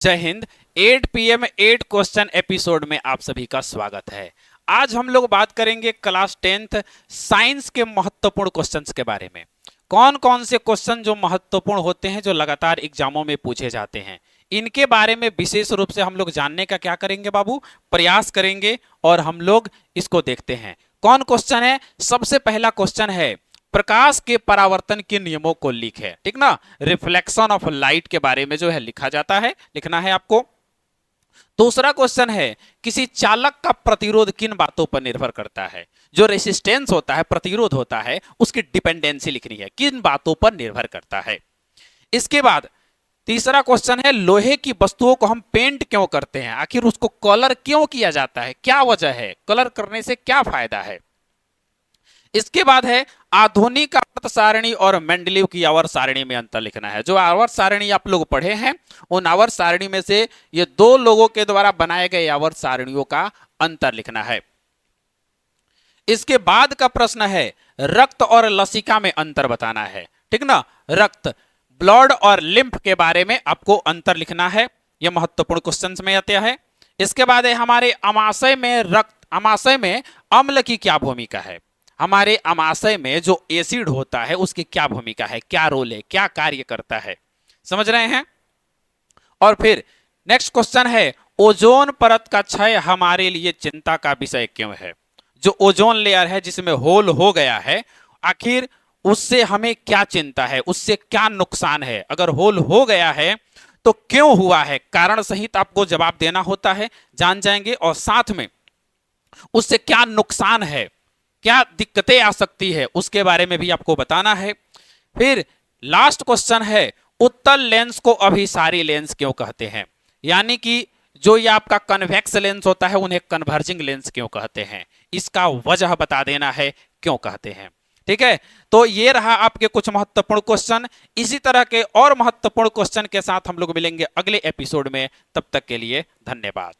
जय Hind. 8 PM 8 question episode में आप सभी का स्वागत है। आज हम लोग बात करेंगे क्लास 10th साइंस के महत्वपूर्ण क्वेश्चंस के बारे में। कौन कौन से क्वेश्चन जो महत्वपूर्ण होते हैं, जो लगातार एग्जामों में पूछे जाते हैं, इनके बारे में विशेष रूप से हम लोग जानने का क्या करेंगे बाबू, प्रयास करेंगे। और हम लोग इसको देखते हैं कौन क्वेश्चन है। सबसे पहला क्वेश्चन है प्रकाश के परावर्तन के नियमों को लिख है, ठीक ना। रिफ्लेक्शन ऑफ लाइट के बारे में जो है लिखा जाता है, लिखना है आपको। दूसरा क्वेश्चन है किसी चालक का प्रतिरोध किन बातों पर निर्भर करता है। जो रेसिस्टेंस होता है, प्रतिरोध होता है, उसकी डिपेंडेंसी लिखनी है, किन बातों पर निर्भर करता है। इसके बाद तीसरा क्वेश्चन है लोहे की वस्तुओं को हम पेंट क्यों करते हैं, आखिर उसको कलर क्यों किया जाता है, क्या वजह है, कलर करने से क्या फायदा है। इसके बाद है आधुनिक आवर्त सारणी और मेंडलीव की आवर्त सारणी में अंतर लिखना है। जो आवर्त सारणी आप लोग पढ़े हैं, उन आवर्त सारणी में से ये दो लोगों के द्वारा बनाए गए आवर्त सारणियों का अंतर लिखना है। इसके बाद का प्रश्न है रक्त और लसिका में अंतर बताना है, ठीक ना। रक्त, ब्लड और लिम्फ के बारे में आपको अंतर लिखना है, यह महत्वपूर्ण क्वेश्चन में आता है। इसके बाद है हमारे अमाशय में अमाशय में अम्ल की क्या भूमिका है। हमारे अमाशय में जो एसिड होता है उसकी क्या भूमिका है, क्या रोल है, क्या कार्य करता है, समझ रहे हैं। और फिर नेक्स्ट क्वेश्चन है ओजोन परत का क्षय हमारे लिए चिंता का विषय क्यों है। जो ओजोन लेयर है जिसमें होल हो गया है, आखिर उससे हमें क्या चिंता है, उससे क्या नुकसान है। अगर होल हो गया है तो क्यों हुआ है, कारण सहित आपको जवाब देना होता है, जान जाएंगे। और साथ में उससे क्या नुकसान है, क्या दिक्कतें आ सकती है, उसके बारे में भी आपको बताना है। फिर लास्ट क्वेश्चन है उत्तल लेंस को अभिसारी लेंस क्यों कहते हैं, यानी कि जो ये आपका कन्वेक्स लेंस होता है उन्हें कन्वर्जिंग लेंस क्यों कहते हैं, इसका वजह बता देना है क्यों कहते हैं, ठीक है। तो ये रहा आपके कुछ महत्वपूर्ण क्वेश्चन। इसी तरह के और महत्वपूर्ण क्वेश्चन के साथ हम लोग मिलेंगे अगले एपिसोड में। तब तक के लिए धन्यवाद।